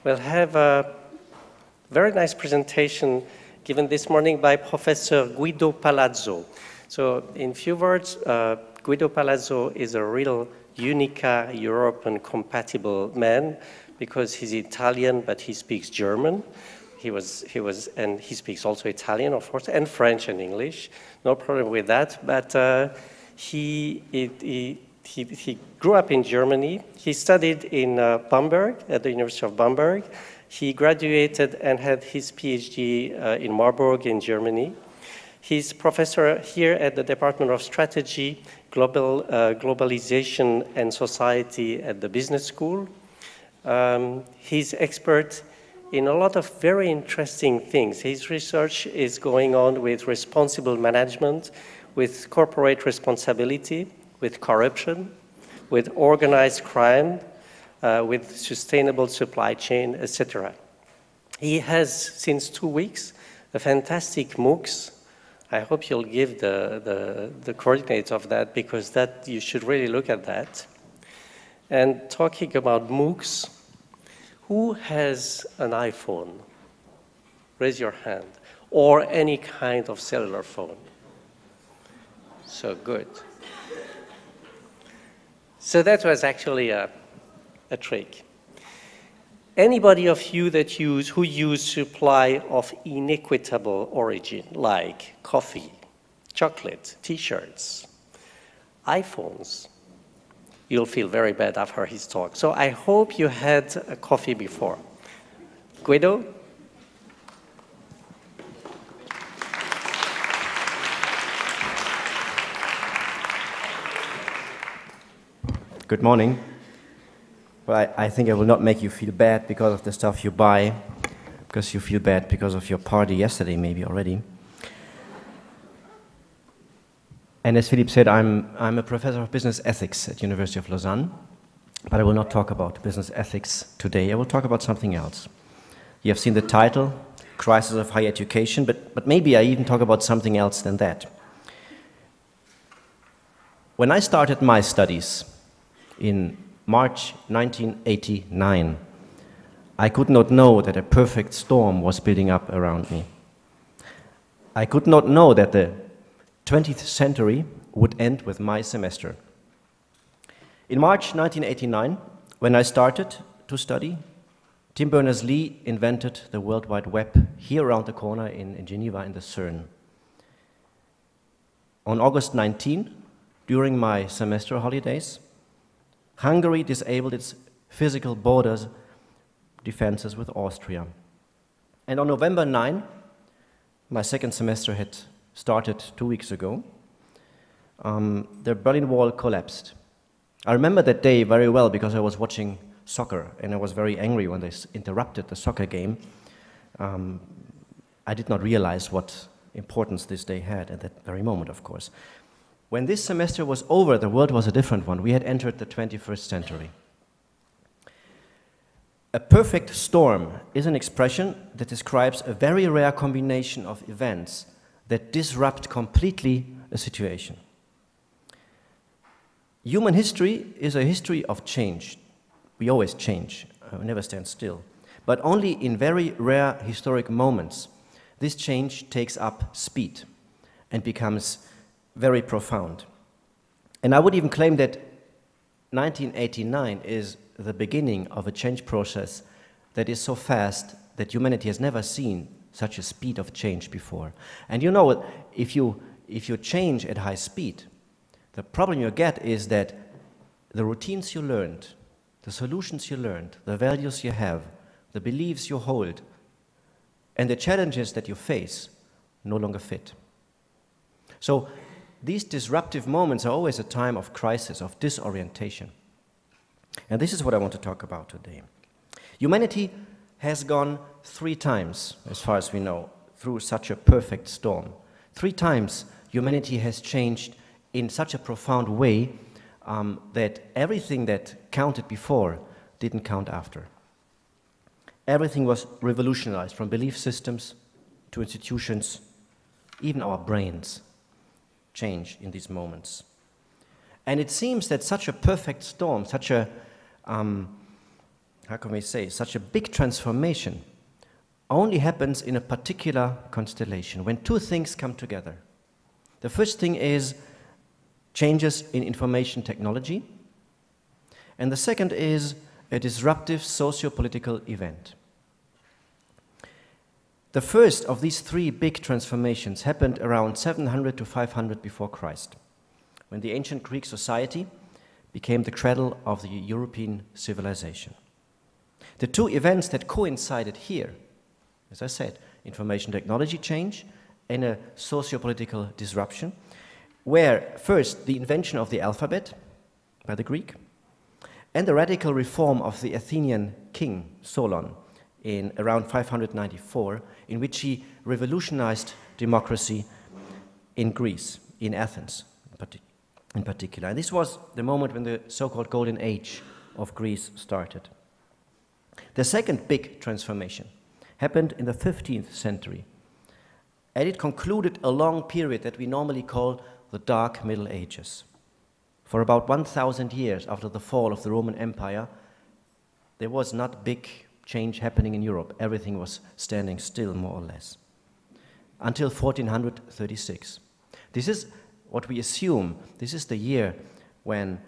We'll have a very nice presentation given this morning by Professor Guido Palazzo. So in few words, Guido Palazzo is a real UNICA European compatible man because he's Italian, but he speaks German. And he speaks also Italian, of course, and French and English. No problem with that. But he grew up in Germany. He studied in Bamberg, at the University of Bamberg. He graduated and had his PhD in Marburg in Germany. He's professor here at the Department of Strategy, Globalization and Society at the Business School. He's expert in a lot of very interesting things. His research is going on with responsible management, with corporate responsibility, with corruption, with organized crime, with sustainable supply chain, etc. He has, since 2 weeks, a fantastic MOOCs. I hope you'll give the coordinates of that, because that you should really look at that. And talking about MOOCs, who has an iPhone? Raise your hand. Or any kind of cellular phone. So good. So that was actually a trick. Anybody of you who use supply of inequitable origin, like coffee, chocolate, t-shirts, iPhones, you'll feel very bad after his talk. So I hope you had a coffee before. Guido? Good morning. Well, I think I will not make you feel bad because of the stuff you buy, because you feel bad because of your party yesterday maybe already. And as Philippe said, I'm a professor of business ethics at University of Lausanne, but I will not talk about business ethics today. I will talk about something else. You have seen the title, Crisis of Higher Education, but maybe I even talk about something else than that. When I started my studies in March 1989, I could not know that a perfect storm was building up around me. I could not know that the 20th century would end with my semester. In March 1989, when I started to study, Tim Berners-Lee invented the World Wide Web here around the corner in Geneva in the CERN. On August 19, during my semester holidays, Hungary disabled its physical borders defenses with Austria. And on November 9, my second semester had started 2 weeks ago, the Berlin Wall collapsed. I remember that day very well because I was watching soccer and I was very angry when they interrupted the soccer game. I did not realize what importance this day had at that very moment, of course. When this semester was over, the world was a different one. We had entered the 21st century. A perfect storm is an expression that describes a very rare combination of events that disrupt completely a situation. Human history is a history of change. We always change, we never stand still. But only in very rare historic moments, this change takes up speed and becomes very profound. And I would even claim that 1989 is the beginning of a change process that is so fast that humanity has never seen such a speed of change before. And you know, if you change at high speed, the problem you get is that the routines you learned, the solutions you learned, the values you have, the beliefs you hold, and the challenges that you face no longer fit. So these disruptive moments are always a time of crisis, of disorientation. And this is what I want to talk about today. Humanity has gone 3 times, as far as we know, through such a perfect storm. 3 times humanity has changed in such a profound way that everything that counted before didn't count after. Everything was revolutionized, from belief systems to institutions, even our brains change in these moments. And it seems that such a perfect storm, such a how can we say, such a big transformation only happens in a particular constellation, when two things come together. The first thing is changes in information technology, and the second is a disruptive socio-political event. The first of these three big transformations happened around 700 to 500 before Christ, when the ancient Greek society became the cradle of the European civilization. The two events that coincided here, as I said, information technology change and a socio-political disruption, were first the invention of the alphabet by the Greek and the radical reform of the Athenian king Solon in around 594, in which he revolutionized democracy in Greece, in Athens in particular. And this was the moment when the so-called golden age of Greece started. The second big transformation happened in the 15th century, and it concluded a long period that we normally call the Dark Middle Ages. For about 1,000 years after the fall of the Roman Empire, there was not big change happening in Europe. Everything was standing still, more or less, until 1436. This is what we assume. This is the year when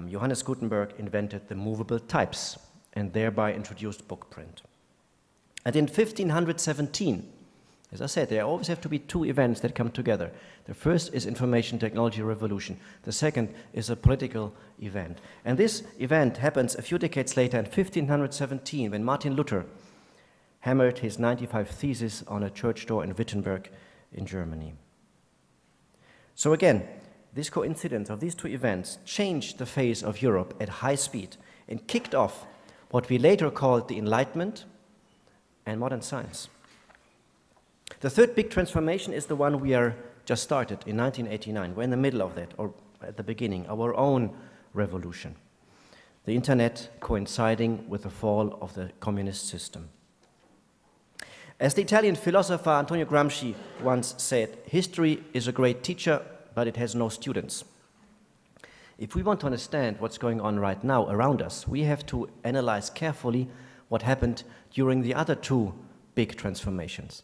Johannes Gutenberg invented the movable types and thereby introduced book print. And in 1517, as I said, there always have to be two events that come together. The first is information technology revolution. The second is a political event. And this event happens a few decades later in 1517, when Martin Luther hammered his 95 Theses on a church door in Wittenberg in Germany. So again, this coincidence of these two events changed the face of Europe at high speed and kicked off what we later called the Enlightenment and modern science. The third big transformation is the one we are just started in 1989. We're in the middle of that, or at the beginning, our own revolution. The internet coinciding with the fall of the communist system. As the Italian philosopher Antonio Gramsci once said, history is a great teacher, but it has no students. If we want to understand what's going on right now around us, we have to analyze carefully what happened during the other two big transformations,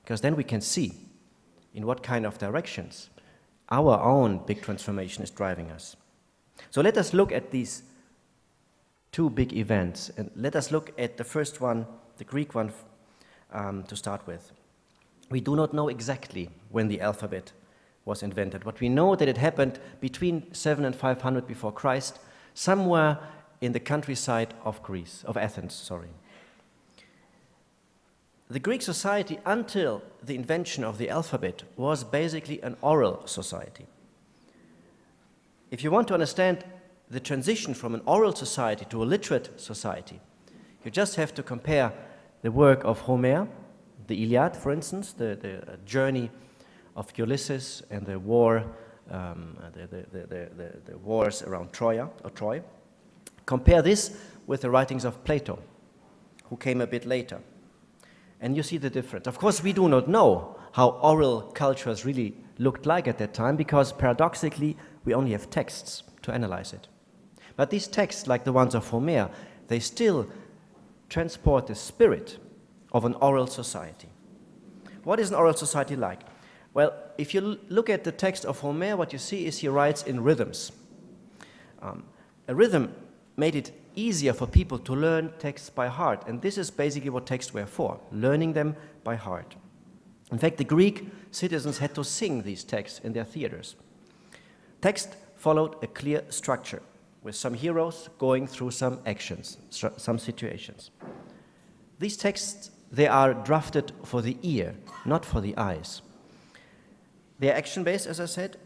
because then we can see in what kind of directions our own big transformation is driving us. So let us look at these two big events, and let us look at the first one, the Greek one, to start with. We do not know exactly when the alphabet was invented, but we know that it happened between 700 and 500 before Christ, somewhere in the countryside of Greece, of Athens, sorry. The Greek society, until the invention of the alphabet, was basically an oral society. If you want to understand the transition from an oral society to a literate society, you just have to compare the work of Homer, the Iliad, for instance, the journey of Ulysses and the war, the wars around Troy. Compare this with the writings of Plato, who came a bit later. And you see the difference. Of course, we do not know how oral cultures really looked like at that time, because paradoxically, we only have texts to analyze it. But these texts, like the ones of Homer, they still transport the spirit of an oral society. What is an oral society like? Well, if you look at the text of Homer, what you see is he writes in rhythms. A rhythm made it easier for people to learn texts by heart, and this is basically what texts were for, learning them by heart. In fact, the Greek citizens had to sing these texts in their theaters. Text followed a clear structure, with some heroes going through some actions, some situations. These texts, they are drafted for the ear, not for the eyes. They are action-based, as I said,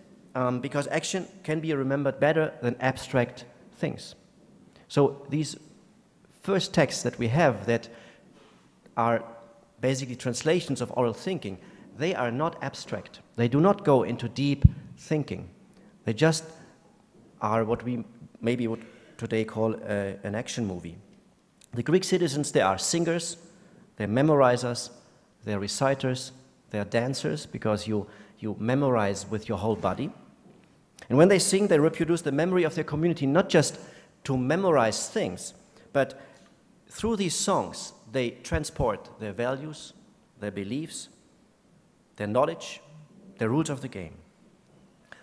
because action can be remembered better than abstract things. So these first texts that we have that are basically translations of oral thinking, they are not abstract. They do not go into deep thinking. They just are what we maybe would today call an action movie. The Greek citizens, they are singers, they're memorizers, they're reciters, they're dancers, because you memorize with your whole body. And when they sing, they reproduce the memory of their community, not just to memorize things, but through these songs, they transport their values, their beliefs, their knowledge, their rules of the game.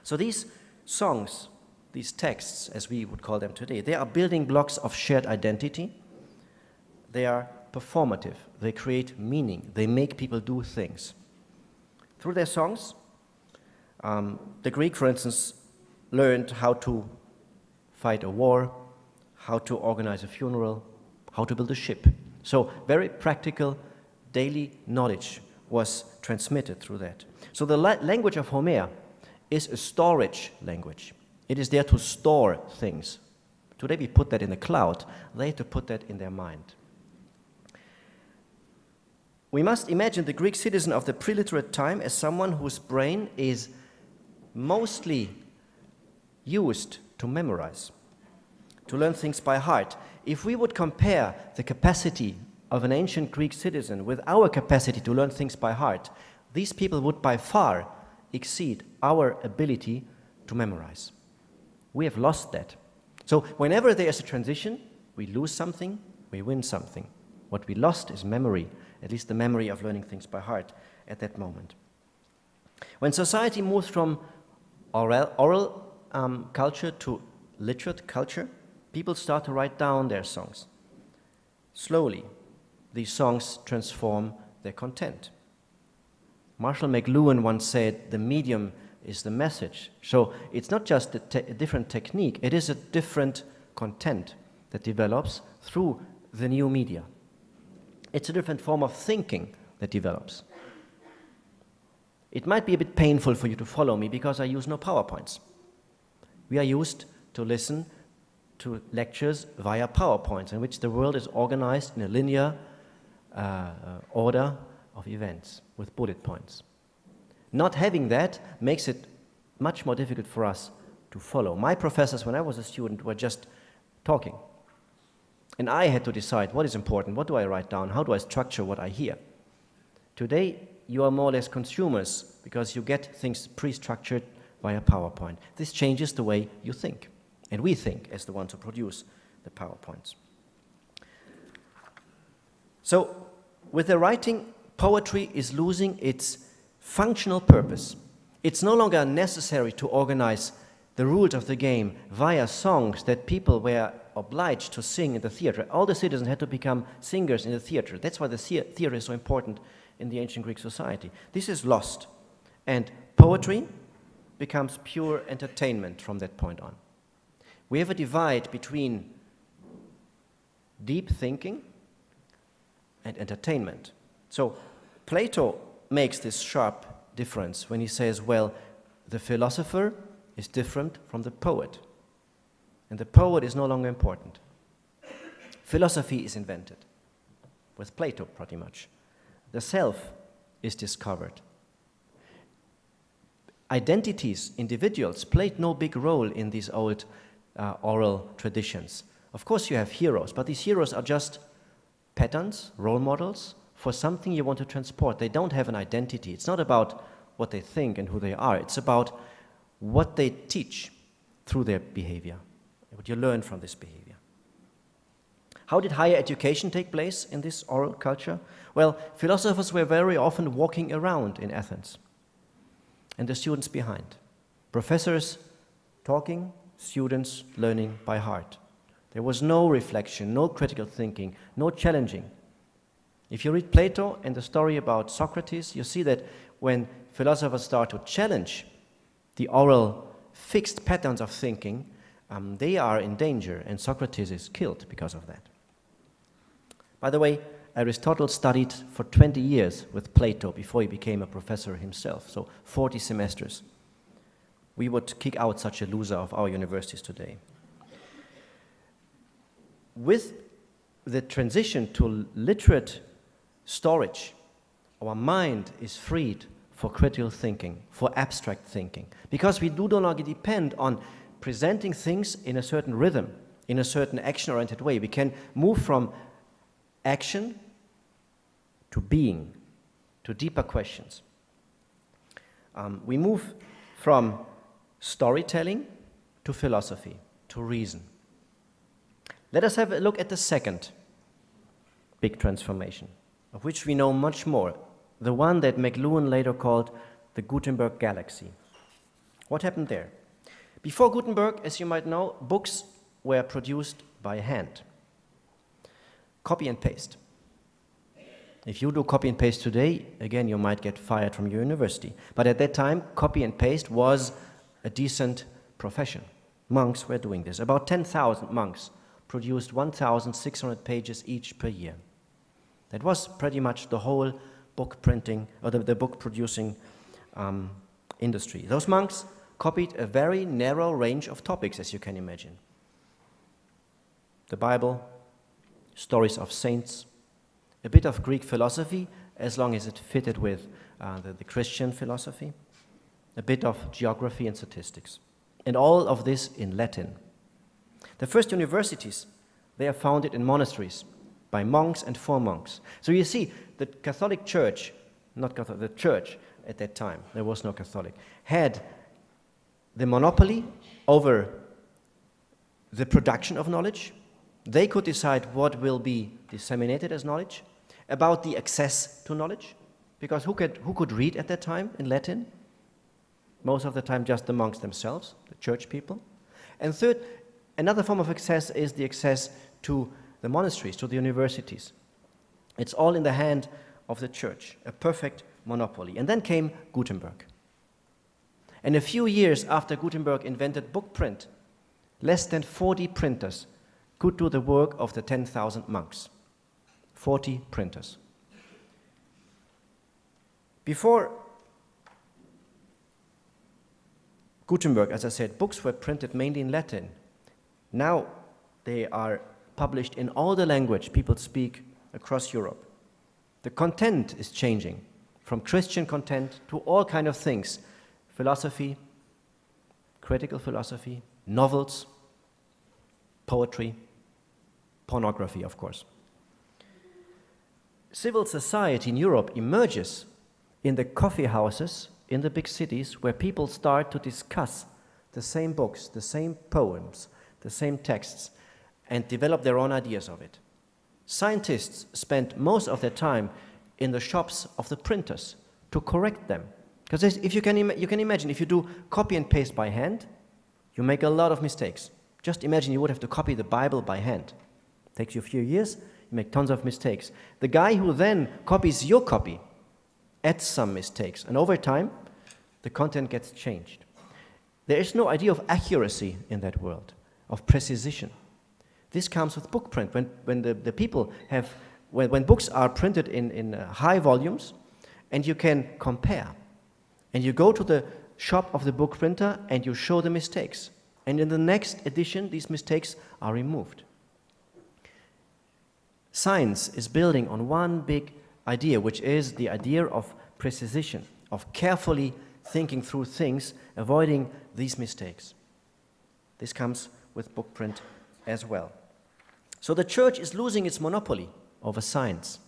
So these songs, these texts, as we would call them today, they are building blocks of shared identity. They are performative. They create meaning. They make people do things. Through their songs, the Greek, for instance, learned how to fight a war, how to organize a funeral, how to build a ship. So very practical daily knowledge was transmitted through that. So the language of Homer is a storage language. It is there to store things. Today we put that in the cloud. They had to put that in their mind. We must imagine the Greek citizen of the pre-literate time as someone whose brain is mostly used to memorize, to learn things by heart. If we would compare the capacity of an ancient Greek citizen with our capacity to learn things by heart, these people would by far exceed our ability to memorize. We have lost that. So whenever there is a transition, we lose something, we win something. What we lost is memory, at least the memory of learning things by heart at that moment. When society moves from oral culture to literate culture, people start to write down their songs. Slowly, these songs transform their content. Marshall McLuhan once said, the medium is the message. So it's not just a different technique, it is a different content that develops through the new media. It's a different form of thinking that develops. It might be a bit painful for you to follow me because I use no PowerPoints. We are used to listen to lectures via PowerPoints, in which the world is organized in a linear order of events with bullet points. Not having that makes it much more difficult for us to follow. My professors, when I was a student, were just talking. And I had to decide what is important, what do I write down, how do I structure what I hear. Today, you are more or less consumers because you get things pre-structured via PowerPoint. This changes the way you think. And we think as the ones who produce the PowerPoints. So, with the writing, poetry is losing its functional purpose. It's no longer necessary to organize the rules of the game via songs that people were obliged to sing in the theater. All the citizens had to become singers in the theater. That's why the theater is so important in the ancient Greek society. This is lost. And poetry becomes pure entertainment from that point on. We have a divide between deep thinking and entertainment. So Plato makes this sharp difference when he says, well, the philosopher is different from the poet. And the poet is no longer important. Philosophy is invented, with Plato pretty much. The self is discovered. Identities, individuals, played no big role in these old oral traditions. Of course you have heroes, but these heroes are just patterns, role models, for something you want to transport. They don't have an identity. It's not about what they think and who they are. It's about what they teach through their behavior, what you learn from this behavior. How did higher education take place in this oral culture? Well, philosophers were very often walking around in Athens, and the students behind. Professors talking, students learning by heart. There was no reflection, no critical thinking, no challenging. If you read Plato and the story about Socrates, you see that when philosophers start to challenge the oral fixed patterns of thinking, they are in danger, and Socrates is killed because of that. By the way, Aristotle studied for 20 years with Plato before he became a professor himself, so 40 semesters. We would kick out such a loser of our universities today. With the transition to literate storage, our mind is freed for critical thinking, for abstract thinking, because we do no longer depend on presenting things in a certain rhythm, in a certain action-oriented way. We can move from action to being, to deeper questions. We move from storytelling to philosophy, to reason. Let us have a look at the second big transformation, of which we know much more, the one that McLuhan later called the Gutenberg Galaxy. What happened there? Before Gutenberg, as you might know, books were produced by hand. Copy and paste. If you do copy and paste today, again, you might get fired from your university. But at that time, copy and paste was a decent profession. Monks were doing this. About 10,000 monks produced 1,600 pages each per year. That was pretty much the whole book printing, or the book producing industry. Those monks copied a very narrow range of topics, as you can imagine. The Bible, stories of saints, a bit of Greek philosophy, as long as it fitted with the Christian philosophy, a bit of geography and statistics, and all of this in Latin. The first universities, they are founded in monasteries by monks and for monks. So you see, the Catholic Church, not Catholic, the Church at that time, there was no Catholic, had the monopoly over the production of knowledge. They could decide what will be disseminated as knowledge, about the access to knowledge, because who could read at that time in Latin? Most of the time just the monks themselves, the church people. And third, another form of access is the access to the monasteries, to the universities. It's all in the hand of the church, a perfect monopoly. And then came Gutenberg. And a few years after Gutenberg invented book print, less than 40 printers could do the work of the 10,000 monks. 40 printers. Before Gutenberg, as I said, books were printed mainly in Latin. Now they are published in all the language people speak across Europe. The content is changing from Christian content to all kinds of things. Philosophy, critical philosophy, novels, poetry, pornography, of course. Civil society in Europe emerges in the coffee houses in the big cities where people start to discuss the same books, the same poems, the same texts, and develop their own ideas of it. Scientists spend most of their time in the shops of the printers to correct them. Because if you can imagine, if you do copy and paste by hand, you make a lot of mistakes. Just imagine you would have to copy the Bible by hand. It takes you a few years, you make tons of mistakes. The guy who then copies your copy adds some mistakes, and over time, the content gets changed. There is no idea of accuracy in that world, of precision. This comes with book print. When the people have, when books are printed in high volumes, and you can compare, and you go to the shop of the book printer and you show the mistakes. And in the next edition, these mistakes are removed. Science is building on one big idea, which is the idea of precision, of carefully thinking through things, avoiding these mistakes. This comes with book print as well. So the church is losing its monopoly over science.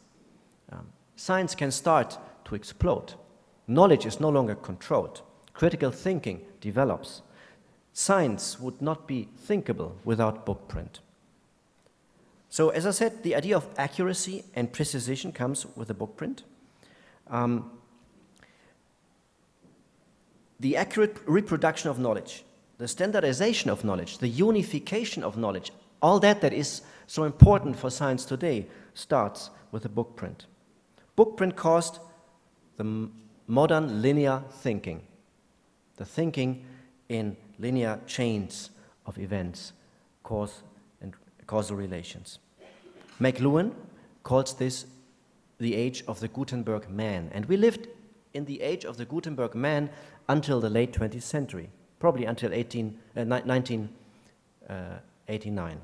Science can start to explode. Knowledge is no longer controlled. Critical thinking develops. Science would not be thinkable without book print. So, as I said, the idea of accuracy and precision comes with the book print. The accurate reproduction of knowledge, the standardization of knowledge, the unification of knowledge, all that is so important for science today starts with the book print. Book print caused the modern linear thinking, the thinking in linear chains of events, cause and causal relations. McLuhan calls this the age of the Gutenberg Man, and we lived in the age of the Gutenberg Man until the late 20th century, probably until 1989.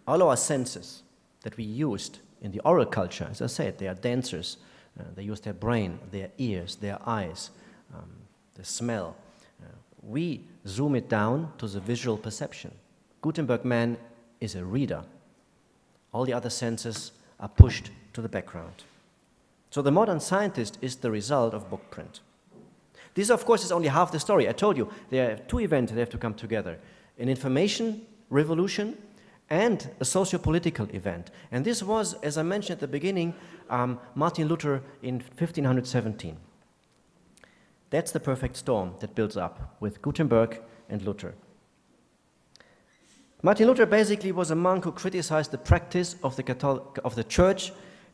All our senses that we used in the oral culture, as I said, they are dancers. They use their brain, their ears, their eyes, the smell. We zoom it down to the visual perception. Gutenberg Man is a reader. All the other senses are pushed to the background. So the modern scientist is the result of book print. This, of course, is only half the story. I told you there are two events that have to come together. An information revolution and a socio-political event. And this was, as I mentioned at the beginning, Martin Luther in 1517. That's the perfect storm that builds up with Gutenberg and Luther. Martin Luther basically was a monk who criticized the practice of the church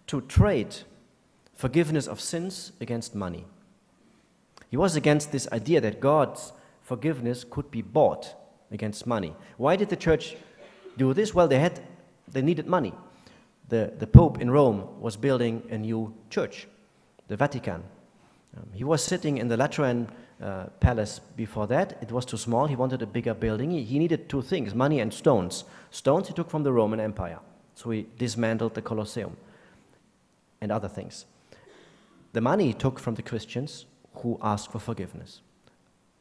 to trade forgiveness of sins against money. He was against this idea that God's forgiveness could be bought against money. Why did the church do this? Well, they needed money. The Pope in Rome was building a new church, the Vatican. He was sitting in the Lateran palace before that. It was too small. He wanted a bigger building. He needed two things, money and stones. Stones he took from the Roman Empire. So he dismantled the Colosseum and other things. The money he took from the Christians who asked for forgiveness.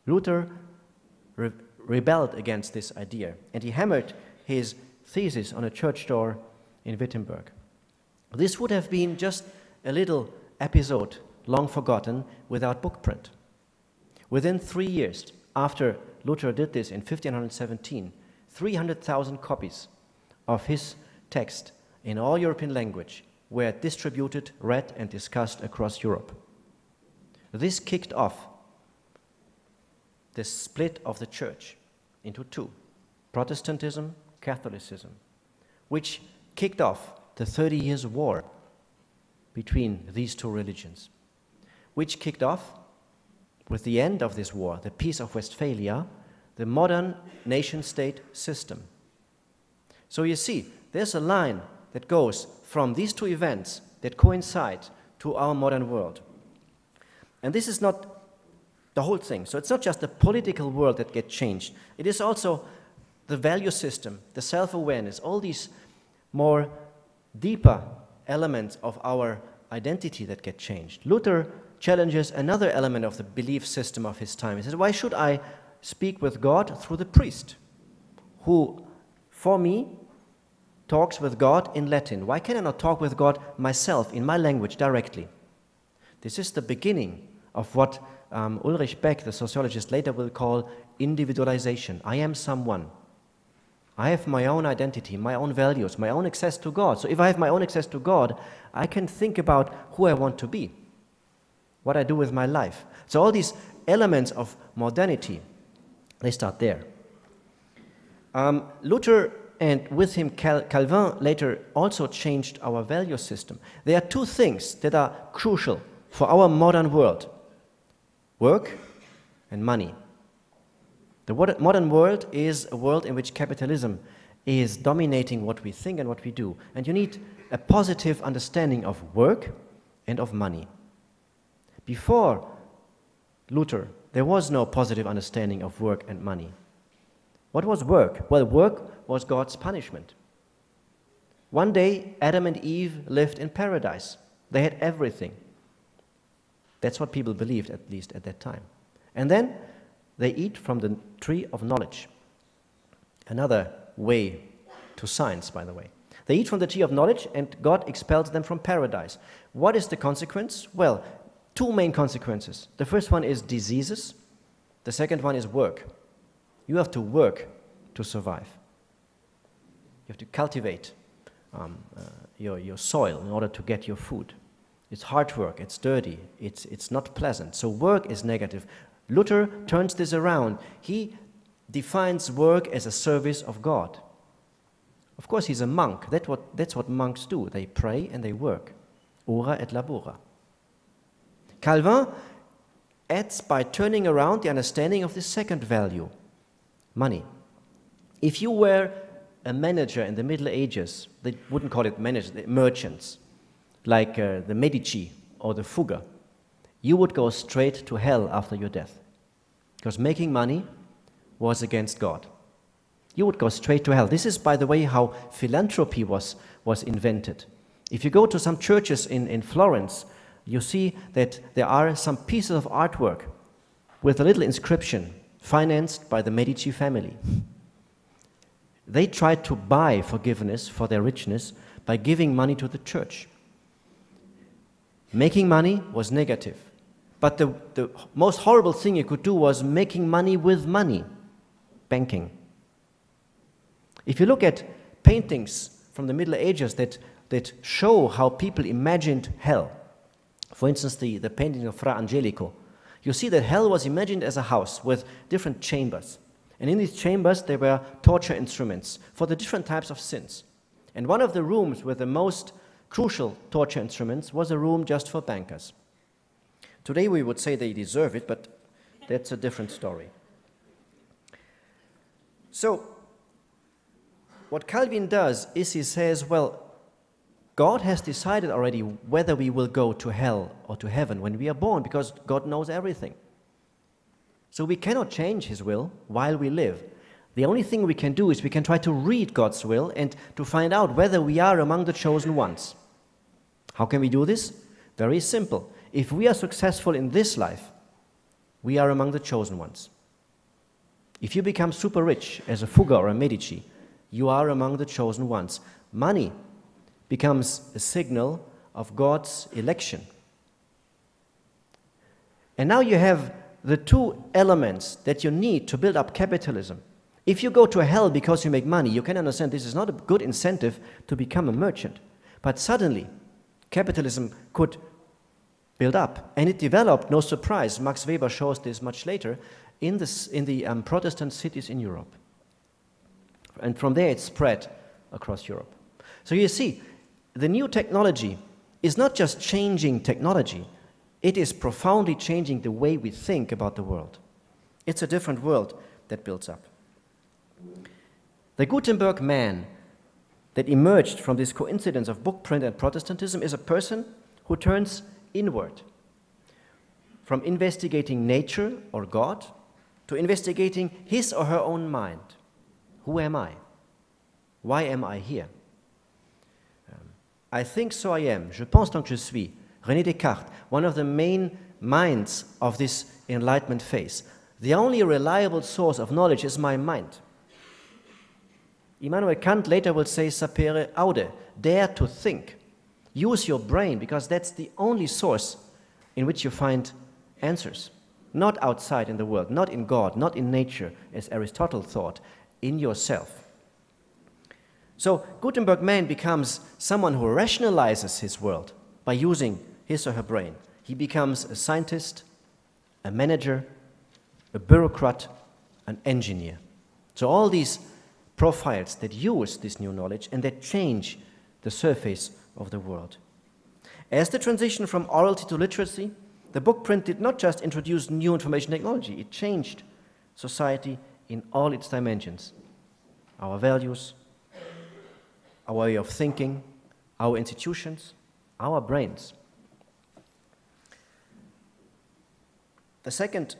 Luther rebelled against this idea, and he hammered his thesis on a church door in Wittenberg. This would have been just a little episode, long forgotten, without book print. Within 3 years after Luther did this in 1517, 300,000 copies of his text in all European language were distributed, read, and discussed across Europe. This kicked off the split of the church into two, Protestantism, Catholicism, which kicked off the 30 Years' War between these two religions, which kicked off with the end of this war, the Peace of Westphalia, the modern nation-state system. So you see, there's a line that goes from these two events that coincide to our modern world. And this is not the whole thing. So it's not just the political world that gets changed. It is also the value system, the self-awareness, all these more deeper elements of our identity that get changed. Luther challenges another element of the belief system of his time. He says, why should I speak with God through the priest, who, for me, talks with God in Latin? Why can I not talk with God myself in my language directly? This is the beginning of what Ulrich Beck, the sociologist, later will call individualization. I am someone. I have my own identity, my own values, my own access to God. So if I have my own access to God, I can think about who I want to be, what I do with my life. So all these elements of modernity, they start there. Luther and with him Calvin later also changed our value system. There are two things that are crucial for our modern world: work and money. The modern world is a world in which capitalism is dominating what we think and what we do. And you need a positive understanding of work and of money. Before Luther, there was no positive understanding of work and money. What was work? Well, work was God's punishment. One day, Adam and Eve lived in paradise. They had everything. That's what people believed, at least at that time. And then they eat from the tree of knowledge. Another way to science, by the way. They eat from the tree of knowledge, and God expels them from paradise. What is the consequence? Well, two main consequences. The first one is diseases. The second one is work. You have to work to survive. You have to cultivate your soil in order to get your food. It's hard work, it's dirty, it's not pleasant. So work is negative. Luther turns this around. He defines work as a service of God. Of course, he's a monk. That's what monks do. They pray and they work. Ora et labora. Calvin adds by turning around the understanding of the second value, money. If you were a manager in the Middle Ages, they wouldn't call it managers, merchants, like the Medici or the Fugger, you would go straight to hell after your death, because making money was against God. You would go straight to hell. This is, by the way, how philanthropy was invented. If you go to some churches in Florence, you see that there are some pieces of artwork with a little inscription, financed by the Medici family. They tried to buy forgiveness for their richness by giving money to the church. Making money was negative. But the most horrible thing you could do was making money with money, banking. If you look at paintings from the Middle Ages that show how people imagined hell. For instance, the painting of Fra Angelico. You see that hell was imagined as a house with different chambers. And in these chambers, there were torture instruments for the different types of sins. And one of the rooms with the most crucial torture instruments was a room just for bankers. Today we would say they deserve it, but that's a different story. So, what Calvin does is he says, well, God has decided already whether we will go to hell or to heaven when we are born, because God knows everything. So we cannot change His will while we live. The only thing we can do is we can try to read God's will and to find out whether we are among the chosen ones. How can we do this? Very simple. If we are successful in this life, we are among the chosen ones. If you become super rich as a Fugger or a Medici, you are among the chosen ones. Money becomes a signal of God's election. And now you have the two elements that you need to build up capitalism. If you go to hell because you make money, you can understand this is not a good incentive to become a merchant. But suddenly, capitalism could build up. And it developed, no surprise, Max Weber shows this much later, in the Protestant cities in Europe. And from there it spread across Europe. So you see, the new technology is not just changing technology, it is profoundly changing the way we think about the world. It's a different world that builds up. The Guttenberg Man that emerged from this coincidence of book print and Protestantism is a person who turns inward, from investigating nature or God to investigating his or her own mind. Who am I? Why am I here? I think so I am. Je pense donc je suis. René Descartes, one of the main minds of this Enlightenment phase. The only reliable source of knowledge is my mind. Immanuel Kant later will say, sapere aude, dare to think. Use your brain, because that's the only source in which you find answers. Not outside in the world, not in God, not in nature, as Aristotle thought, in yourself. So Gutenberg Man becomes someone who rationalizes his world by using his or her brain. He becomes a scientist, a manager, a bureaucrat, an engineer. So all these profiles that use this new knowledge and that change the surface of the world. As the transition from orality to literacy, the book print did not just introduce new information technology, it changed society in all its dimensions. Our values, our way of thinking, our institutions, our brains. The second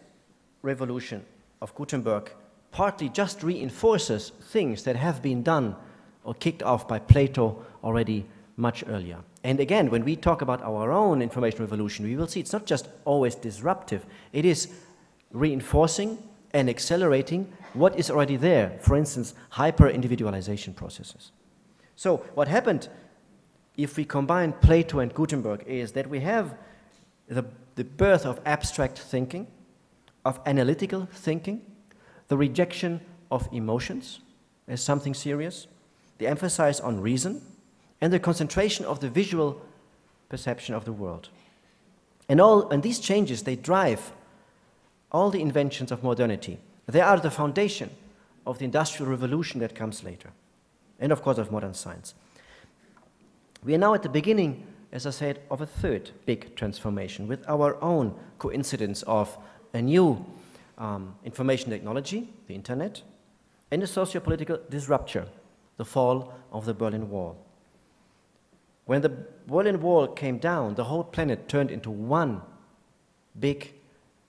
revolution of Gutenberg partly just reinforces things that have been done or kicked off by Plato already much earlier. And again, when we talk about our own information revolution, we will see it's not just always disruptive, it is reinforcing and accelerating what is already there, for instance, hyper-individualization processes. So what happened if we combine Plato and Gutenberg is that we have the birth of abstract thinking, of analytical thinking, the rejection of emotions as something serious, the emphasis on reason, and the concentration of the visual perception of the world. And these changes, they drive all the inventions of modernity. They are the foundation of the Industrial Revolution that comes later, and of course of modern science. We are now at the beginning, as I said, of a third big transformation with our own coincidence of a new information technology, the internet, and a socio-political disruption, the fall of the Berlin Wall. When the Berlin Wall came down, the whole planet turned into one big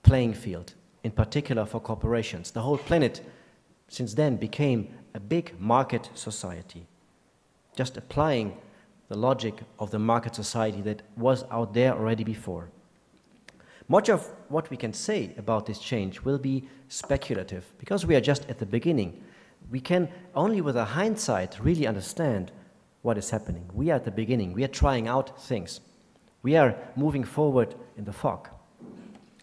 playing field, in particular for corporations. The whole planet, since then, became a big market society, just applying the logic of the market society that was out there already before. Much of what we can say about this change will be speculative, because we are just at the beginning. We can only with a hindsight really understand what is happening. We are at the beginning. We are trying out things. We are moving forward in the fog.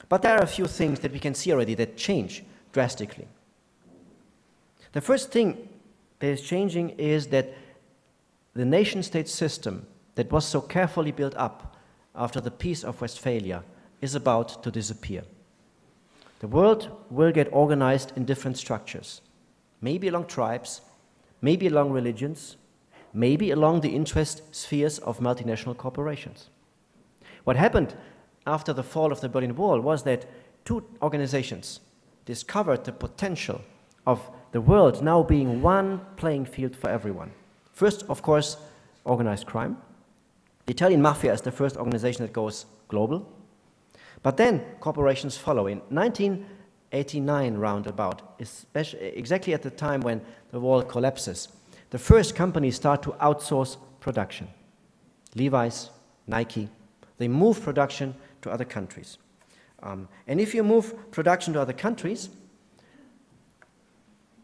But there are a few things that we can see already that change drastically. The first thing that is changing is that the nation-state system that was so carefully built up after the Peace of Westphalia is about to disappear. The world will get organized in different structures, maybe along tribes, maybe along religions, maybe along the interest spheres of multinational corporations. What happened after the fall of the Berlin Wall was that two organizations discovered the potential of the world now being one playing field for everyone. First, of course, organized crime. The Italian mafia is the first organization that goes global. But then corporations follow. In 1989 roundabout, especially exactly at the time when the wall collapses, the first companies start to outsource production. Levi's, Nike, they move production to other countries. And if you move production to other countries,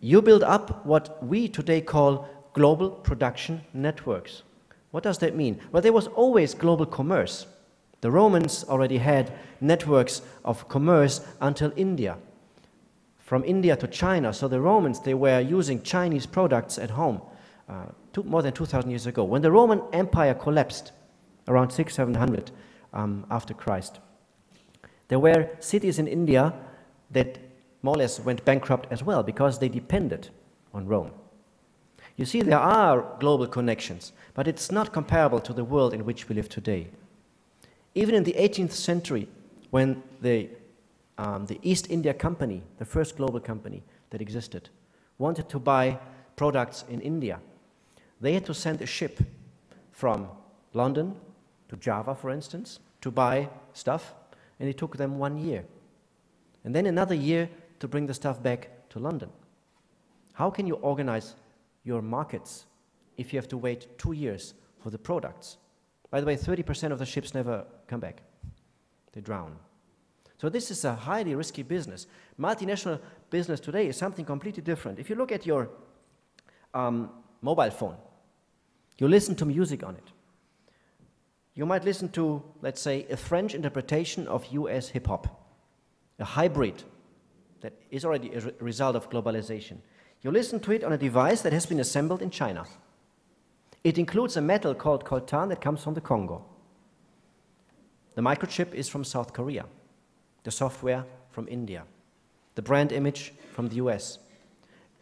you build up what we today call global production networks. What does that mean? Well, there was always global commerce. The Romans already had networks of commerce until India. From India to China, so the Romans, they were using Chinese products at home more than 2,000 years ago. When the Roman Empire collapsed around 600-700 after Christ, there were cities in India that more or less went bankrupt as well because they depended on Rome. You see, there are global connections, but it's not comparable to the world in which we live today. Even in the 18th century, when the East India Company, the first global company that existed, wanted to buy products in India, they had to send a ship from London to Java, for instance, to buy stuff, and it took them 1 year. And then another year to bring the stuff back to London. How can you organize your markets if you have to wait 2 years for the products? By the way, 30% of the ships never come back. They drown. So this is a highly risky business. Multinational business today is something completely different. If you look at your mobile phone, you listen to music on it. You might listen to, let's say, a French interpretation of US hip-hop, a hybrid that is already a result of globalization. You listen to it on a device that has been assembled in China. It includes a metal called coltan that comes from the Congo. The microchip is from South Korea. The software from India. The brand image from the US.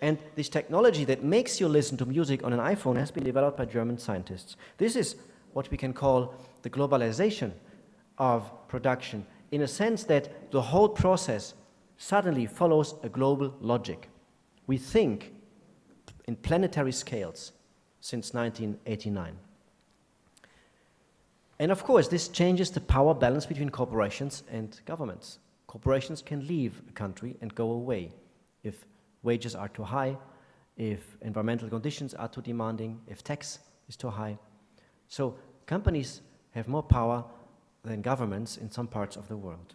And this technology that makes you listen to music on an iPhone has been developed by German scientists. This is what we can call the globalization of production, in a sense that the whole process suddenly follows a global logic. We think in planetary scales since 1989. And of course, this changes the power balance between corporations and governments. Corporations can leave a country and go away if wages are too high, if environmental conditions are too demanding, if tax is too high. So companies have more power than governments in some parts of the world.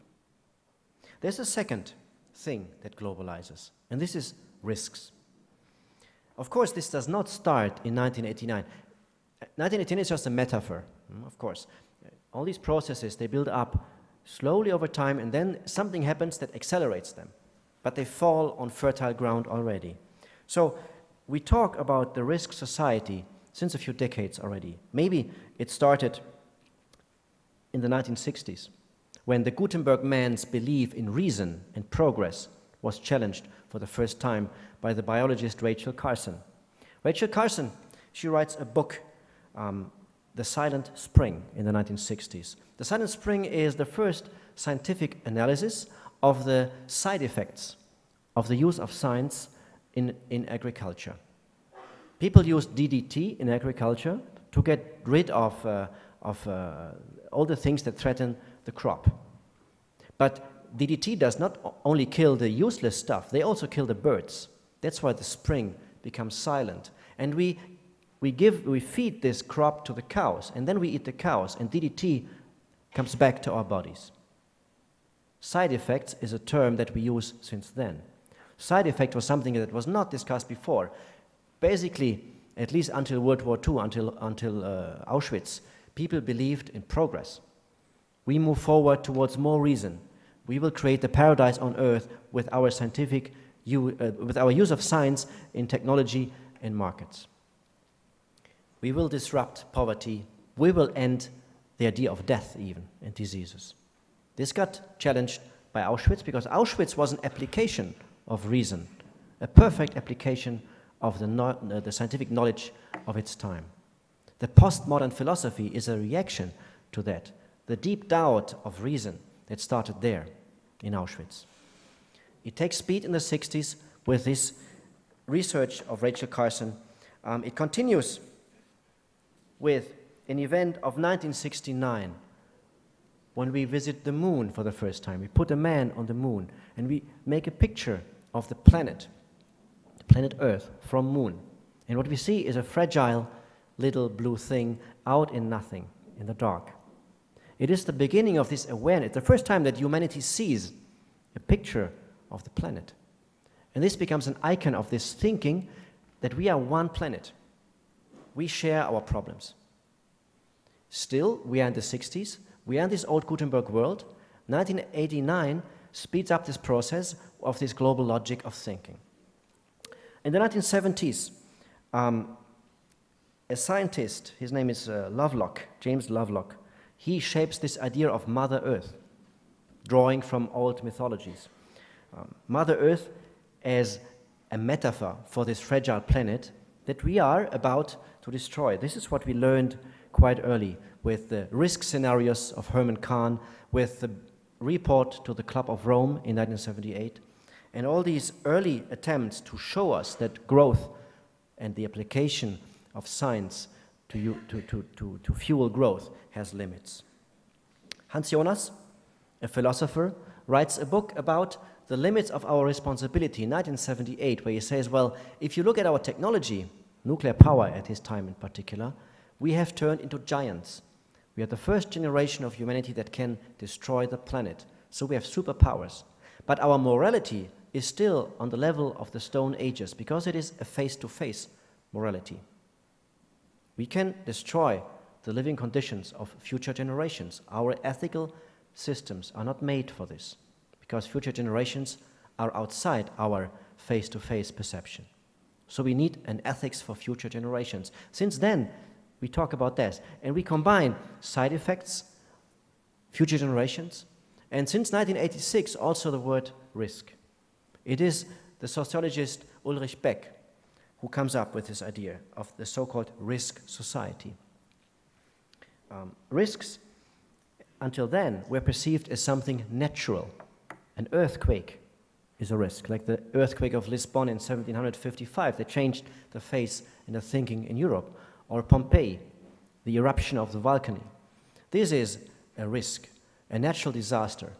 There's a second thing that globalizes, and this is risks. Of course, this does not start in 1989. 1989 is just a metaphor, of course. All these processes, they build up slowly over time, and then something happens that accelerates them. But they fall on fertile ground already. So we talk about the risk society since a few decades already. Maybe it started in the 1960s, when the Guttenberg Man's belief in reason and progress was challenged for the first time by the biologist Rachel Carson. Rachel Carson, she writes a book, The Silent Spring, in the 1960s. The Silent Spring is the first scientific analysis of the side effects of the use of science in agriculture. People use DDT in agriculture to get rid of all the things that threaten the crop. But DDT does not only kill the useless stuff, they also kill the birds. That's why the spring becomes silent. And we feed this crop to the cows, and then we eat the cows, and DDT comes back to our bodies. Side effects is a term that we use since then. Side effect was something that was not discussed before. Basically, at least until World War II, until Auschwitz, people believed in progress. We move forward towards more reason. We will create the paradise on earth with our scientific, with our use of science in technology and markets. We will disrupt poverty. We will end the idea of death even and diseases. This got challenged by Auschwitz because Auschwitz was an application of reason, a perfect application of the scientific knowledge of its time. The postmodern philosophy is a reaction to that, the deep doubt of reason that started there in Auschwitz. It takes speed in the 60s with this research of Rachel Carson. It continues with an event of 1969 when we visit the moon for the first time. We put a man on the moon and we make a picture of the planet Earth from moon. And what we see is a fragile little blue thing out in nothing, in the dark. It is the beginning of this awareness, the first time that humanity sees a picture of the planet. And this becomes an icon of this thinking that we are one planet. We share our problems. Still, we are in the 60s. We are in this old Gutenberg world. 1989 speeds up this process of this global logic of thinking. In the 1970s, a scientist, his name is Lovelock, James Lovelock, he shapes this idea of Mother Earth, drawing from old mythologies. Mother Earth as a metaphor for this fragile planet that we are about to destroy. This is what we learned quite early with the risk scenarios of Herman Kahn, with the report to the Club of Rome in 1978, and all these early attempts to show us that growth and the application of science to fuel growth has limits. Hans Jonas, a philosopher, writes a book about the limits of our responsibility in 1978, where he says, well, if you look at our technology, nuclear power at his time in particular, we have turned into giants. We are the first generation of humanity that can destroy the planet. So we have superpowers. But our morality is still on the level of the Stone Ages because it is a face-to-face morality. We can destroy the living conditions of future generations. Our ethical systems are not made for this because future generations are outside our face-to-face perception. So we need an ethics for future generations. Since then, we talk about this, and we combine side effects, future generations, and since 1986, also the word risk. It is the sociologist Ulrich Beck who comes up with this idea of the so-called risk society. Risks, until then, were perceived as something natural. An earthquake is a risk, like the earthquake of Lisbon in 1755 that changed the face and the thinking in Europe, or Pompeii, the eruption of the volcano. This is a risk, a natural disaster.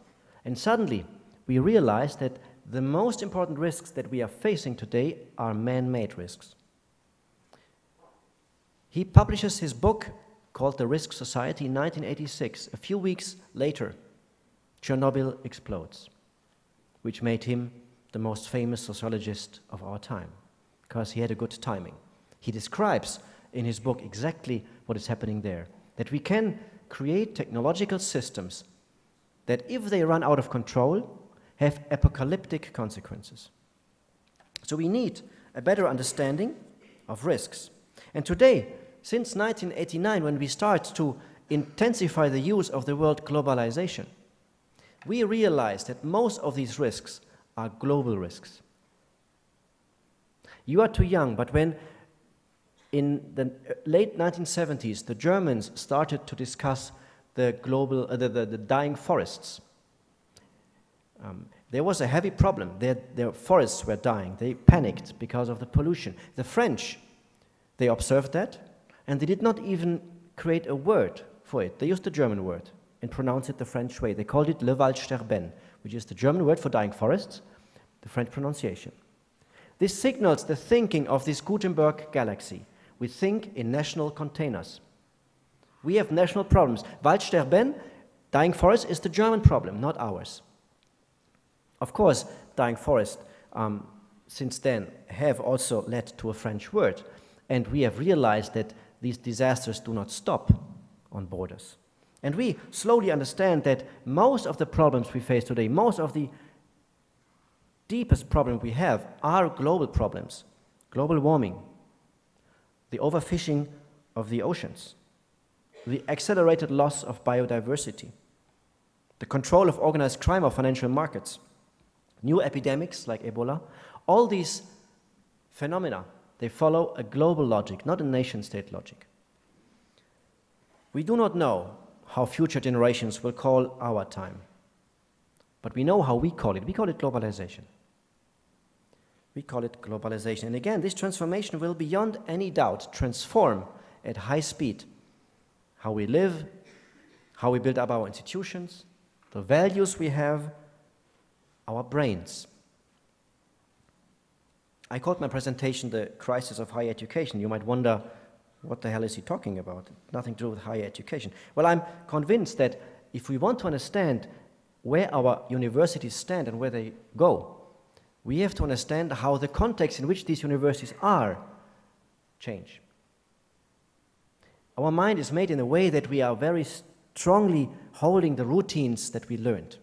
And suddenly, we realize that the most important risks that we are facing today are man-made risks. He publishes his book called The Risk Society in 1986. A few weeks later, Chernobyl explodes, which made him the most famous sociologist of our time, because he had a good timing. He describes in his book exactly what is happening there, that we can create technological systems that, if they run out of control, have apocalyptic consequences. So we need a better understanding of risks. And today, since 1989, when we start to intensify the use of the word globalization, we realize that most of these risks are global risks. You are too young, but when in the late 1970s, the Germans started to discuss the dying forests. There was a heavy problem. Their forests were dying. They panicked because of the pollution. The French, they observed that, and they did not even create a word for it. They used the German word and pronounced it the French way. They called it le Waldsterben, which is the German word for dying forests, the French pronunciation. This signals the thinking of this Gutenberg Galaxy. We think in national containers. We have national problems. Waldsterben, dying forest, is the German problem, not ours. Of course, dying forest, since then, have also led to a French word, and we have realized that these disasters do not stop on borders. And we slowly understand that most of the problems we face today, most of the deepest problems we have are global problems. Global warming, the overfishing of the oceans, the accelerated loss of biodiversity, the control of organized crime of financial markets, new epidemics like Ebola. All these phenomena, they follow a global logic, not a nation-state logic. We do not know how future generations will call our time, but we know how we call it. We call it globalization. We call it globalization. And again, this transformation will beyond any doubt transform at high speed how we live, how we build up our institutions, the values we have, our brains. I called my presentation The Crisis of Higher Education. You might wonder, what the hell is he talking about? Nothing to do with higher education. Well, I'm convinced that if we want to understand where our universities stand and where they go, we have to understand how the context in which these universities are change. Our mind is made in a way that we are very strongly holding the routines that we learned.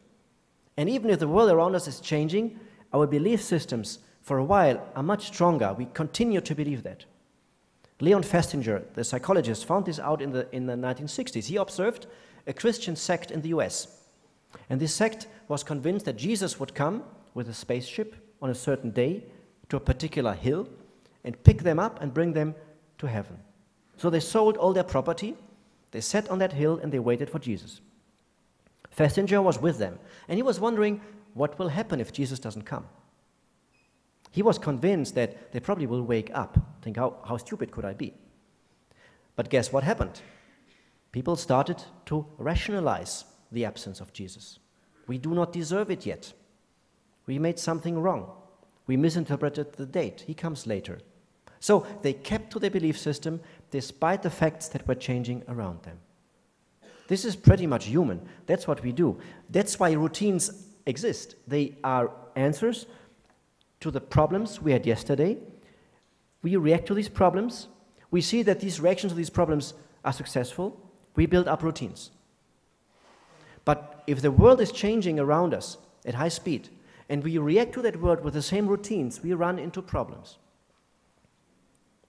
And even if the world around us is changing, our belief systems for a while are much stronger. We continue to believe that. Leon Festinger, the psychologist, found this out in the 1960s. He observed a Christian sect in the US. And this sect was convinced that Jesus would come with a spaceship on a certain day to a particular hill and pick them up and bring them to heaven. So they sold all their property, they sat on that hill and they waited for Jesus. Festinger was with them, and he was wondering what will happen if Jesus doesn't come. He was convinced that they probably will wake up, think, how stupid could I be? But guess what happened? People started to rationalize the absence of Jesus. We do not deserve it yet. We made something wrong. We misinterpreted the date. He comes later. So they kept to their belief system despite the facts that were changing around them. This is pretty much human. That's what we do. That's why routines exist. They are answers to the problems we had yesterday. We react to these problems. We see that these reactions to these problems are successful. We build up routines. But if the world is changing around us at high speed, and we react to that world with the same routines, we run into problems.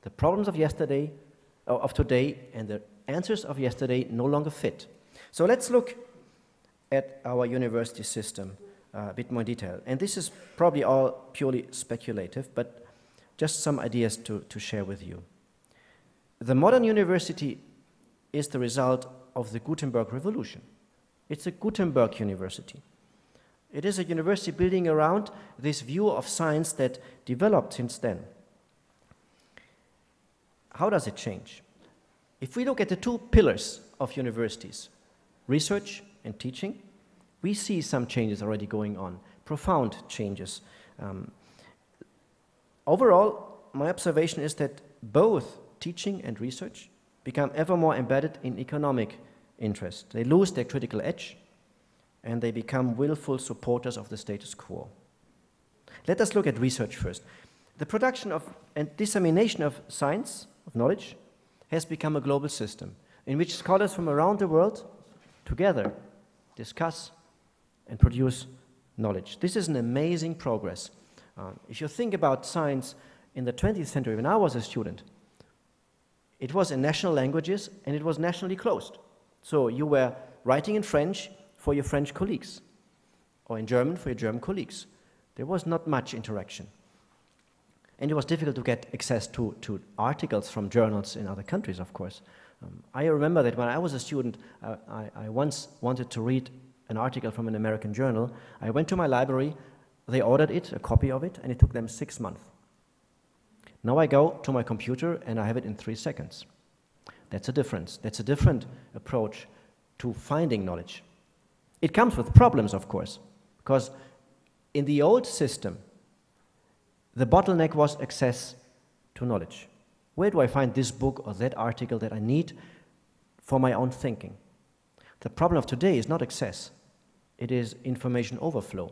The problems of yesterday, of today, and the answers of yesterday no longer fit. So let's look at our university system a bit more in detail. And this is probably all purely speculative, but just some ideas to share with you. The modern university is the result of the Gutenberg Revolution. It's a Gutenberg university. It is a university building around this view of science that developed since then. How does it change? If we look at the two pillars of universities, research and teaching, we see some changes already going on, profound changes. Overall, my observation is that both teaching and research become ever more embedded in economic interest. They lose their critical edge, and they become willful supporters of the status quo. Let us look at research first. The production of and dissemination of science, of knowledge, has become a global system in which scholars from around the world together discuss and produce knowledge. This is an amazing progress. If you think about science in the 20th century, when I was a student, it was in national languages and it was nationally closed. So you were writing in French for your French colleagues, or in German for your German colleagues. There was not much interaction. And it was difficult to get access to articles from journals in other countries, of course. I remember that when I was a student, I once wanted to read an article from an American journal. I went to my library, they ordered it, a copy of it, and it took them 6 months. Now I go to my computer and I have it in 3 seconds. That's a difference. That's a different approach to finding knowledge. It comes with problems, of course, because in the old system, the bottleneck was access to knowledge. Where do I find this book or that article that I need for my own thinking? The problem of today is not access. It is information overflow.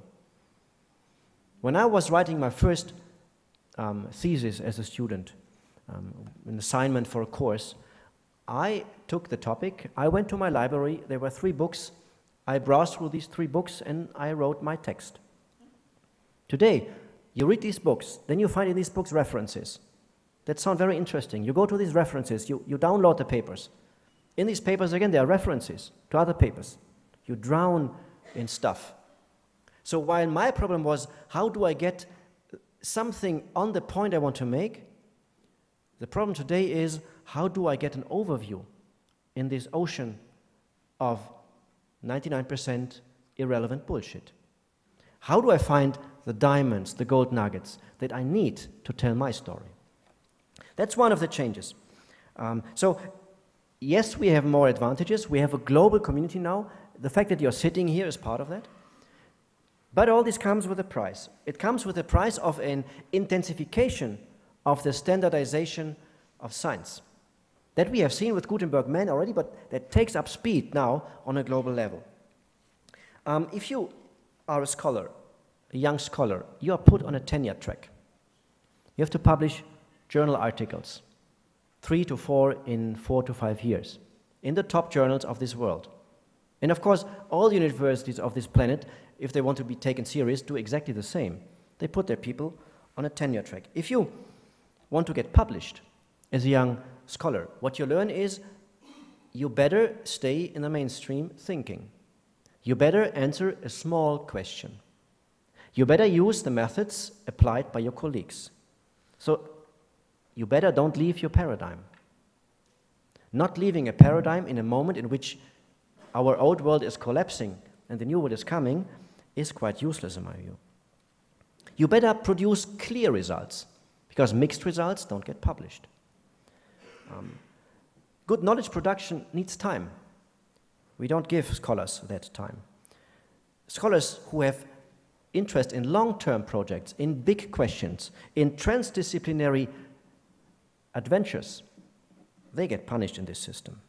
When I was writing my first thesis as a student, an assignment for a course, I took the topic, I went to my library, there were 3 books, I browsed through these 3 books and I wrote my text. Today, you read these books, then you find in these books references. that sound very interesting. You go to these references, you download the papers. In these papers, again, there are references to other papers. You drown in stuff. So while my problem was, how do I get something on the point I want to make? The problem today is, how do I get an overview in this ocean of 99% irrelevant bullshit? How do I find the diamonds, the gold nuggets that I need to tell my story? That's one of the changes. So, yes, we have more advantages. We have a global community now. The fact that you're sitting here is part of that. But all this comes with a price. It comes with a price of an intensification of the standardization of science. That we have seen with Guttenberg Man already, but that takes up speed now on a global level. If you are a scholar, a young scholar, you are put on a tenure track. You have to publish journal articles, 3 to 4 in 4 to 5 years, in the top journals of this world. And of course, all universities of this planet, if they want to be taken serious, do exactly the same. They put their people on a tenure track. If you want to get published as a young scholar, what you learn is you better stay in the mainstream thinking. You better answer a small question. You better use the methods applied by your colleagues. So you better don't leave your paradigm. Not leaving a paradigm in a moment in which our old world is collapsing and the new world is coming is quite useless in my view. You better produce clear results, because mixed results don't get published. Good knowledge production needs time. We don't give scholars that time. Scholars who have interest in long-term projects, in big questions, in transdisciplinary adventures, they get punished in this system.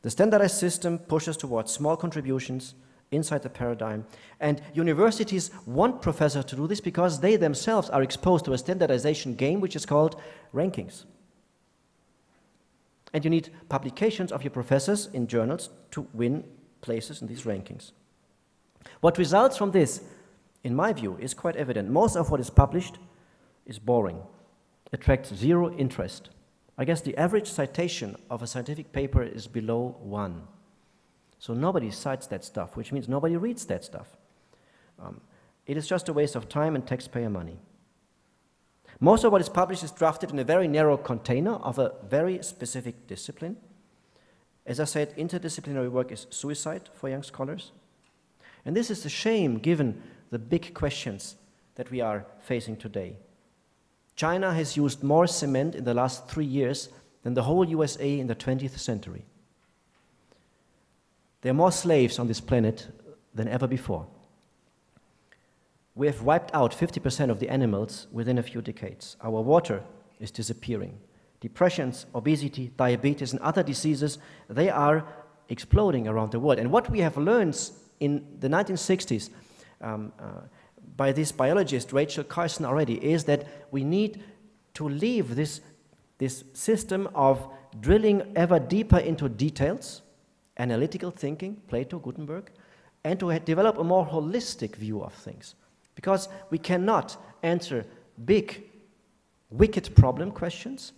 The standardized system pushes towards small contributions inside the paradigm, and universities want professors to do this because they themselves are exposed to a standardization game which is called rankings. And you need publications of your professors in journals to win places in these rankings. What results from this, in my view, is quite evident. Most of what is published is boring, attracts zero interest. I guess the average citation of a scientific paper is below 1. So nobody cites that stuff, which means nobody reads that stuff. It is just a waste of time and taxpayer money. Most of what is published is drafted in a very narrow container of a very specific discipline. As I said, interdisciplinary work is suicide for young scholars. And this is a shame given the big questions that we are facing today. China has used more cement in the last 3 years than the whole USA in the 20th century. There are more slaves on this planet than ever before. We have wiped out 50% of the animals within a few decades. Our water is disappearing. Depressions, obesity, diabetes, and other diseases, they are exploding around the world. And what we have learned in the 1960s by this biologist, Rachel Carson, already, is that we need to leave this system of drilling ever deeper into details, analytical thinking, Plato, Gutenberg, and to develop a more holistic view of things. Because we cannot answer big, wicked problem questions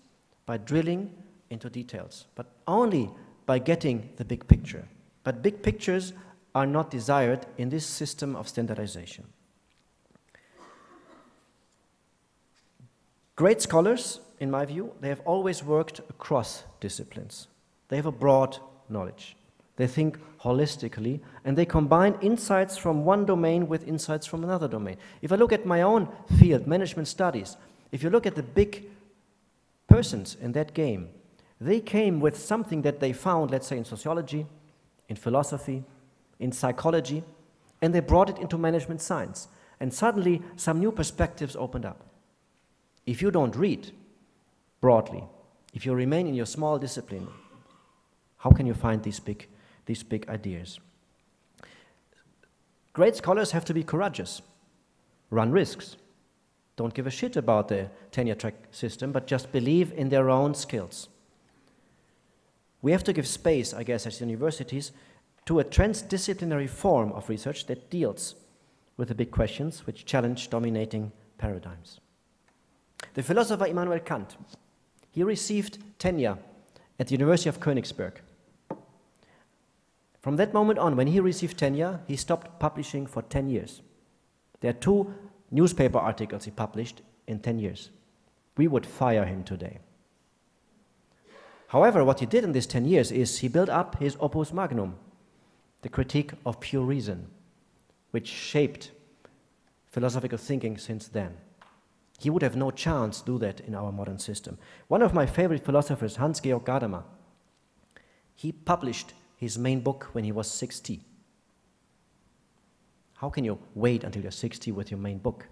by drilling into details, but only by getting the big picture. But big pictures are not desired in this system of standardization. Great scholars, in my view, they have always worked across disciplines. They have a broad knowledge. They think holistically, and they combine insights from one domain with insights from another domain. If I look at my own field, management studies, if you look at the big persons in that game, they came with something that they found, let's say, in sociology, in philosophy, in psychology, and they brought it into management science. And suddenly, some new perspectives opened up. If you don't read broadly, if you remain in your small discipline, how can you find these big ideas? Great scholars have to be courageous, run risks, don't give a shit about the tenure track system, but just believe in their own skills. We have to give space, I guess, as universities, to a transdisciplinary form of research that deals with the big questions which challenge dominating paradigms. The philosopher Immanuel Kant, he received tenure at the University of Königsberg. From that moment on, when he received tenure, he stopped publishing for 10 years. There are 2 newspaper articles he published in 10 years. We would fire him today. However, what he did in these 10 years is he built up his opus magnum, the Critique of Pure Reason, which shaped philosophical thinking since then. He would have no chance to do that in our modern system. One of my favorite philosophers, Hans-Georg Gadamer, he published his main book when he was 60. How can you wait until you're 60 with your main book?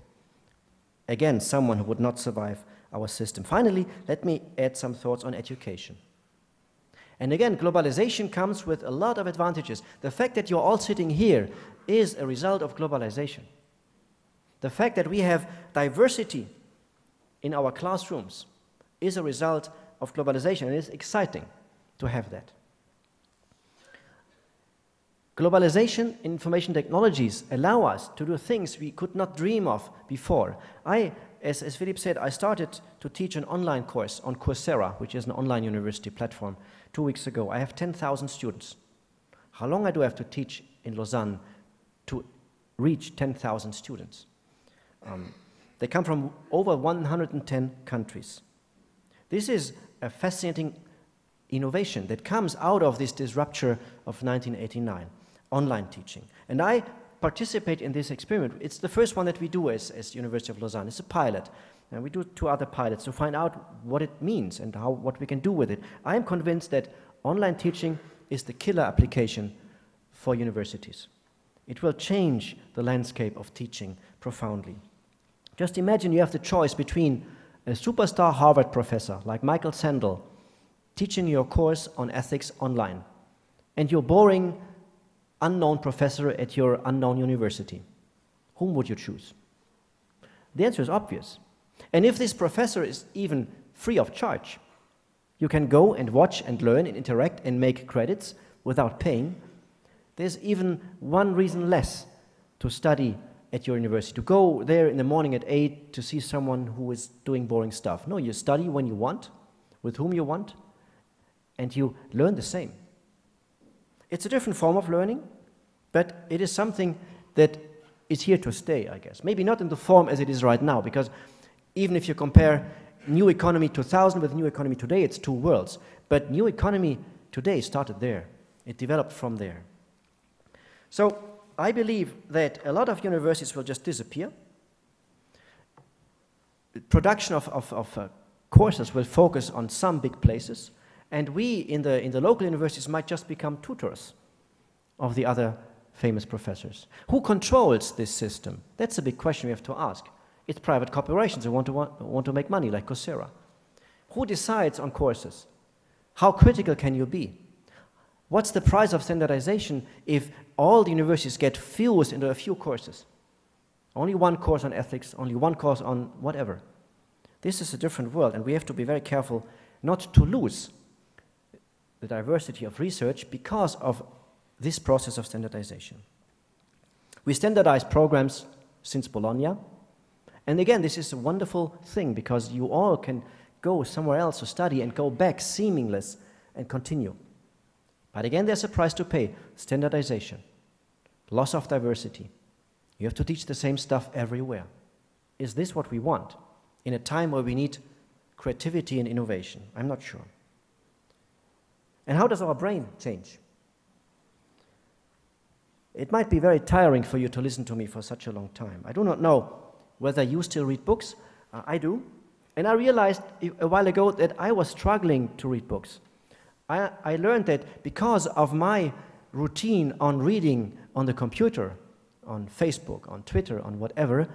Again, someone who would not survive our system. Finally, let me add some thoughts on education. And again, globalization comes with a lot of advantages. The fact that you're all sitting here is a result of globalization. The fact that we have diversity in our classrooms is a result of globalization, and it's exciting to have that. Globalization in information technologies allow us to do things we could not dream of before. As Philippe said, I started to teach an online course on Coursera, which is an online university platform, 2 weeks ago. I have 10,000 students. How long do I have to teach in Lausanne to reach 10,000 students? They come from over 110 countries. This is a fascinating innovation that comes out of this disruption of 1989, online teaching. And I participate in this experiment. It's the first one that we do as University of Lausanne. It's a pilot. And we do 2 other pilots to find out what it means and what we can do with it. I am convinced that online teaching is the killer application for universities. It will change the landscape of teaching profoundly. Just imagine you have the choice between a superstar Harvard professor like Michael Sandel teaching your course on ethics online and your boring, unknown professor at your unknown university. Whom would you choose? The answer is obvious. And if this professor is even free of charge, you can go and watch and learn and interact and make credits without paying. There's even one reason less to study at your university, to go there in the morning at 8 to see someone who is doing boring stuff. No, you study when you want, with whom you want, and you learn the same. It's a different form of learning, but it is something that is here to stay, I guess. Maybe not in the form as it is right now, because even if you compare New Economy 2000 with New Economy today, it's 2 worlds. But New Economy today started there. It developed from there. So I believe that a lot of universities will just disappear. The production of courses will focus on some big places, and we in the local universities might just become tutors of the other famous professors. Who controls this system? That's a big question we have to ask. It's private corporations who want to make money, like Coursera. Who decides on courses? How critical can you be? What's the price of standardization if all the universities get fused into a few courses? Only one course on ethics, only one course on whatever. This is a different world, and we have to be very careful not to lose the diversity of research because of this process of standardization. We standardize programs since Bologna, and again, this is a wonderful thing because you all can go somewhere else to study and go back seamless and continue. But again, there's a price to pay: standardization, loss of diversity. You have to teach the same stuff everywhere. Is this what we want in a time where we need creativity and innovation? I'm not sure. And how does our brain change? It might be very tiring for you to listen to me for such a long time. I do not know whether you still read books. I do. And I realized a while ago that I was struggling to read books. I learned that because of my routine on reading on the computer, on Facebook, on Twitter, on whatever,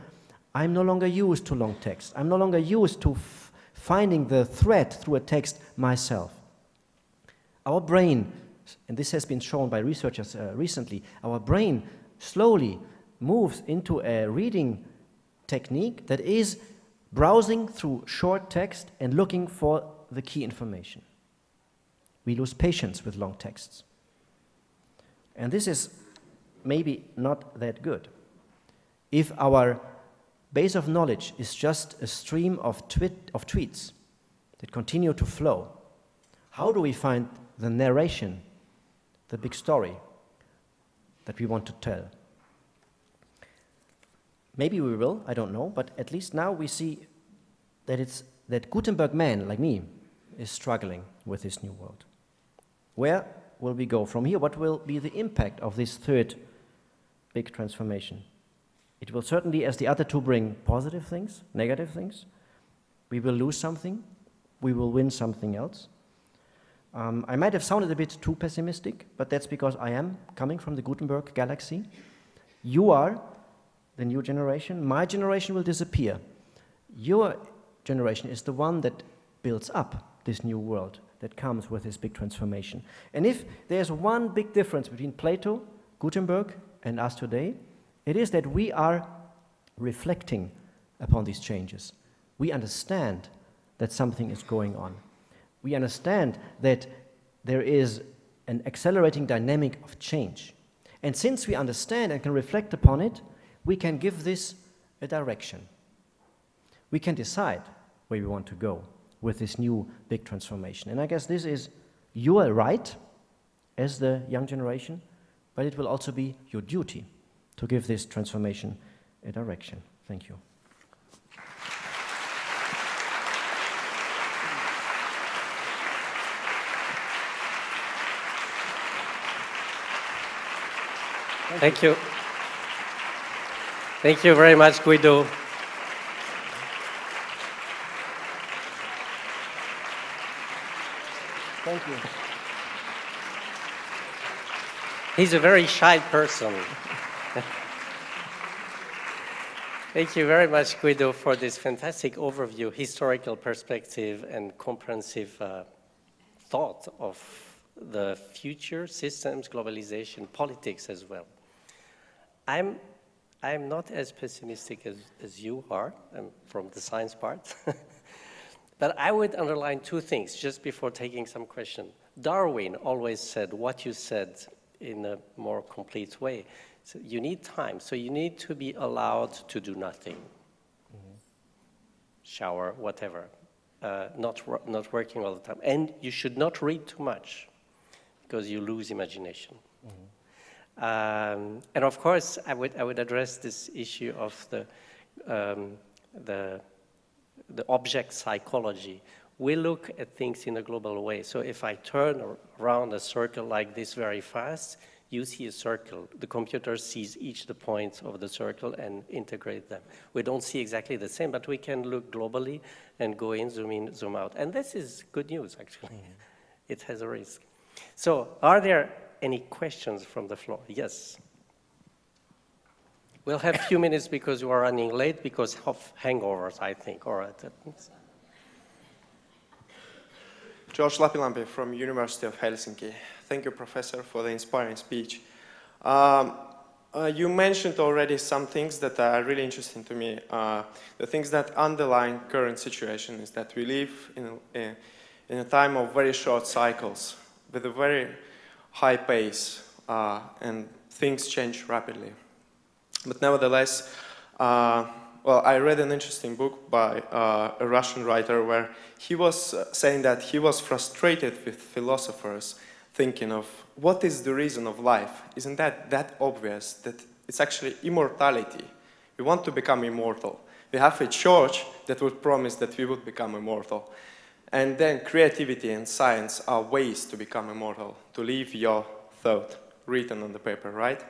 I'm no longer used to long text. I'm no longer used to finding the thread through a text myself. Our brain, and this has been shown by researchers recently, our brain slowly moves into a reading technique that is browsing through short text and looking for the key information. We lose patience with long texts. And this is maybe not that good. If our base of knowledge is just a stream of tweets that continue to flow. How do we find the narration, the big story that we want to tell? Maybe we will, I don't know, but at least now we see that Guttenberg Man, like me, is struggling with this new world. Where will we go from here? What will be the impact of this third big transformation? It will certainly, as the other two, bring positive things, negative things. We will lose something. We will win something else. I might have sounded a bit too pessimistic, but that's because I am coming from the Gutenberg Galaxy. You are the new generation. My generation will disappear. Your generation is the one that builds up this new world that comes with this big transformation. And if there's one big difference between Plato, Gutenberg, and us today, it is that we are reflecting upon these changes. We understand that something is going on. We understand that there is an accelerating dynamic of change. And since we understand and can reflect upon it, we can give this a direction. We can decide where we want to go with this new big transformation. And I guess this is your right as the young generation, but it will also be your duty to give this transformation a direction. Thank you. Thank you. Thank you very much, Guido. Thank you. He's a very shy person. Thank you very much, Guido, for this fantastic overview, historical perspective, and comprehensive thought of the future systems, globalization, politics as well. I'm not as pessimistic as you are. I'm from the science part. But I would underline two things just before taking some question. Darwin always said what you said in a more complete way. So you need time, so you need to be allowed to do nothing. Mm-hmm. Shower, whatever. Not working all the time. And you should not read too much because you lose imagination. Mm-hmm. And of course, I would address this issue of the object psychology. We look at things in a global way. So if I turn around a circle like this very fast, you see a circle. The computer sees each the points of the circle and integrate them. We don't see exactly the same, but we can look globally and go in, zoom out. And this is good news, actually. Mm-hmm. It has a risk. So are there any questions from the floor? Yes. We'll have a few minutes because we are running late because of hangovers, I think. All right. George Lapilampi from University of Helsinki. Thank you, Professor, for the inspiring speech. You mentioned already some things that are really interesting to me. The things that underline current situation is that we live in a time of very short cycles with a very high pace, and things change rapidly. But nevertheless, well, I read an interesting book by a Russian writer where he was saying that he was frustrated with philosophers thinking of what is the reason of life? Isn't that obvious that it's actually immortality? We want to become immortal. We have a church that would promise that we would become immortal. And then creativity and science are ways to become immortal, to leave your thought written on the paper, right?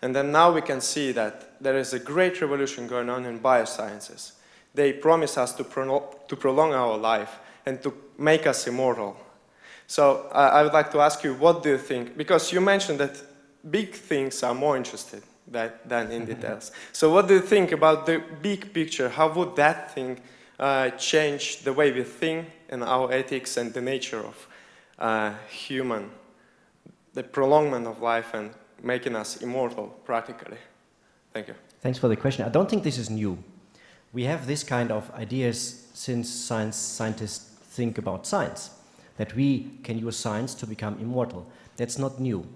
And then now we can see that there is a great revolution going on in biosciences. They promise us to prolong our life and to make us immortal. So I would like to ask you, what do you think? Because you mentioned that big things are more interested than in details. So what do you think about the big picture? How would that thing change the way we think and our ethics and the nature of human, the prolongment of life and making us immortal practically? Thank you. Thanks for the question. I don't think this is new. We have this kind of ideas since scientists think about science, that we can use science to become immortal. That's not new.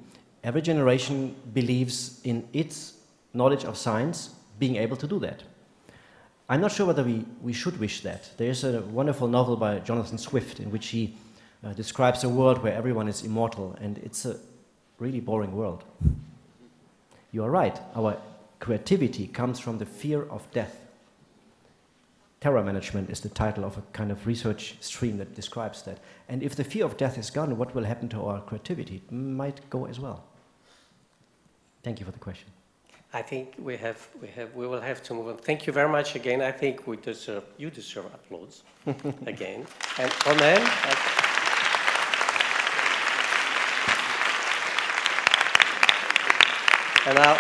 Every generation believes in its knowledge of science being able to do that. I'm not sure whether we should wish that. There's a wonderful novel by Jonathan Swift in which he describes a world where everyone is immortal, and it's a really boring world. You are right, our creativity comes from the fear of death. Terror management is the title of a kind of research stream that describes that. And if the fear of death is gone, what will happen to our creativity? It might go as well. Thank you for the question. I think we will have to move on. Thank you very much again. I think you deserve applause again. And Romain. And now,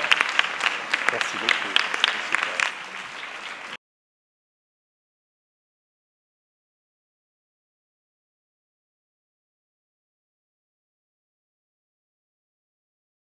merci beaucoup.